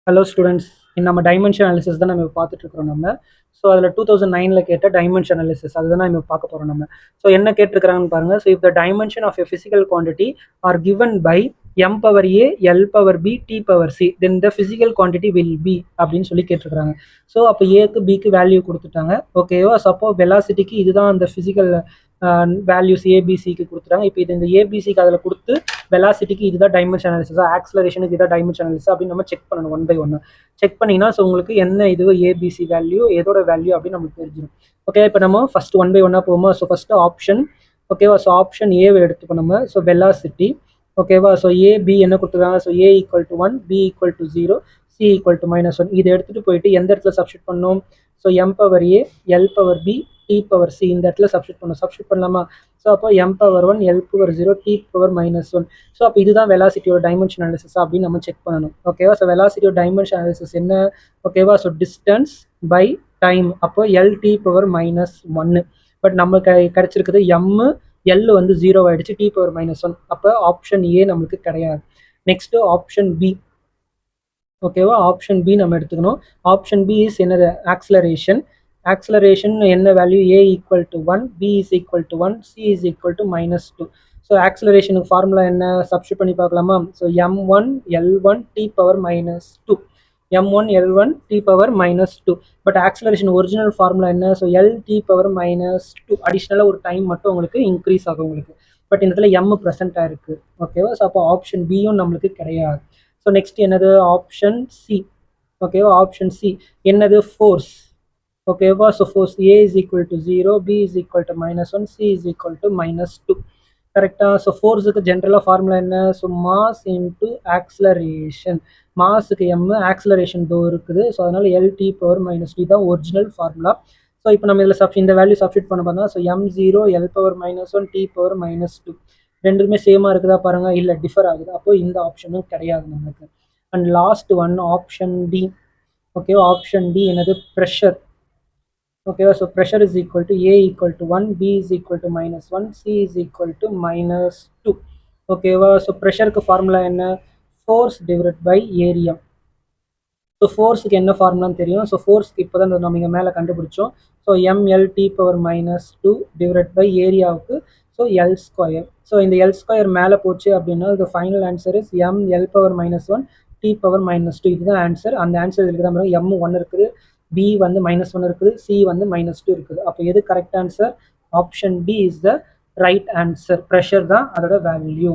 Hello students, நம்ம dimension analysis தான் நம்ம பார்த்துட்டு இருக்கிறோம் நம்ம. ஸோ அதில் 2009 கேட்ட டைமென்ஷன் அனாலிசிஸ் அதுதான் நம்ம பார்க்க போகிறோம் நம்ம. ஸோ என்ன கேட்டிருக்கிறாங்கன்னு பாருங்கள். So if the dimension of a physical quantity are given by m power a l power b t power c then the physical quantity will be அப்படின்னு சொல்லி கேட்டிருக்கிறாங்க. ஸோ அப்போ ஏக்கு பிக்கு வேல்யூ கொடுத்துட்டாங்க. ஓகேவா? சப்போ வெலாசிட்டிக்கு இதுதான் அந்த ஃபிசிக்கல் வேல்யூஸ் ஏபிசிக்கு கொடுத்துட்டாங்க. இப்போ இது இந்த ஏபிசிக்கு அதில் கொடுத்து வெலாசிட்டிக்கு இதுதான் டைமென்ஷன் அனாலிசிஸ், ஆக்சலரேஷனுக்கு இதுதான் டைமென்ஷன் அனாலிசிஸ் அப்படின்னு நம்ம செக் பண்ணணும் ஒன் பை ஒன்று. செக் பண்ணிங்கன்னா ஸோ உங்களுக்கு என்ன இது ஏபிசி வேல்யூ எதோட வேல்யூ அப்படின்னு நமக்கு தெரிஞ்சிடும். ஓகே, இப்போ நம்ம ஃபர்ஸ்ட் ஒன் பை ஒன்னாக போவோமா? ஸோ ஃபர்ஸ்ட் ஆப்ஷன், ஓகேவா? ஸோ ஆப்ஷன் ஏவை எடுத்துப்போம் நம்ம. ஸோ வெலாசிட்டி, ஓகேவா? ஸோ ஏ பி என்ன கொடுத்துருக்காங்க? So A equal to 1, B equal to 0, C equal to -1. இதை எடுத்துகிட்டு போயிட்டு எந்த இடத்துல சப்ஸ்டிட் பண்ணணும்? So M power A, L power B, T power C இந்த இடத்துல சப்ஸ்டிட் பண்ணணும். சப்ஸ்டிட் பண்ணலாமா? ஸோ அப்போ M power 1, L power 0, T power -1. So அப்போ இதுதான் வெலாசிட்டியோட டைமென்ஷன் அனாலிசிஸ் அப்படின்னு நம்ம செக் பண்ணணும். ஓகேவா? ஸோ வெலாசிட்டியோட டைமென்ஷன் அனாலிசிஸ் என்ன? ஓகேவா? ஸோ டிஸ்டன்ஸ் பை டைம், அப்போ எல் டி பவர் -1. பட் நமக்கு கிடைச்சிருக்குது எம், எல் வந்து 0 ஆயிடுச்சு, டி பவர் -1. அப்போ ஆப்ஷன் ஏ நம்மளுக்கு கிடையாது. நெக்ஸ்ட் ஆப்ஷன் பி, ஓகேவா? ஆப்ஷன் பி நம்ம எடுத்துக்கணும். ஆப்ஷன் பி இஸ் என்னது? ஆக்சலரேஷன். ஆக்சலரேஷன் என்ன value? A equal to 1, B is equal to 1, C is equal to -2. So ஆக்சலரேஷனுக்கு ஃபார்முலா என்ன? சப்ஸ்டிட் பண்ணி பார்க்கலாமா? So m1 l1 t power -2, m1 l1 t power -2. But acceleration original formula என்ன? So L T power -2. அடிஷ்னலாக ஒரு time மட்டும் உங்களுக்கு increase ஆகும் உங்களுக்கு. பட் இந்த இடத்துல எம் ப்ரெசென்ட் ஆயிருக்கு. ஓகேவா? ஸோ அப்போ ஆப்ஷன் பியும் நம்மளுக்கு கிடையாது. ஸோ நெக்ஸ்ட் என்னது? Option C. ஓகேவா? ஆப்ஷன் சி என்னது? ஃபோர்ஸ். ஓகேவா? So force A is equal to 0, B is equal to -1, C is equal to -2. கரெக்டாக? ஸோ ஃபோர்ஸுக்கு ஜென்ரலாக ஃபார்முலா என்ன? So mass into acceleration. மாஸுக்கு எம், ஆக்சலரேஷன் தோ இருக்குது. ஸோ அதனால எல் டி பவர் -2 தான் ஒரிஜினல் ஃபார்முலா. ஸோ இப்போ நம்ம இதில் இந்த வேல்யூ சப்ஸ்டிட் பண்ண பார்த்தா so m0 L power -1 T power -2 ரெண்டுமே சேமாக இருக்குதா பாருங்க? இல்லை, டிஃபர் ஆகுது. அப்போ இந்த ஆப்ஷனும் கிடையாது நம்மளுக்கு. And last one option D. ஓகேவா? ஆப்ஷன் டி என்னது? ப்ரெஷர். ஓகேவா? So pressure is equal to A equal to 1, B is equal to -1, C is equal to -2. ஓகேவா? ஸோ ப்ரெஷருக்கு ஃபார்முலா என்ன? Force divided by area. So ஃபோர்ஸுக்கு என்ன ஃபார்முலான்னு தெரியும். ஸோ ஃபோர்ஸ்க்கு இப்போ தான் நம்ம இங்கே மேலே கண்டுபிடிச்சோம். So ML T power -2 divide by ஏரியாவுக்கு ஸோ எல் ஸ்கொயர். ஸோ இந்த எல் ஸ்கொயர் மேலே போச்சு அப்படின்னா இது final answer is M L power -1 T power -2. இதுதான் ஆன்சர். அந்த ஆன்சர் இருக்கிற மாதிரி எம் 1 இருக்குது, பி வந்து -1 இருக்குது, சி வந்து -2 இருக்குது. அப்போ எது correct answer? Option D is the right answer. Pressure தான் அதோட வேல்யூ.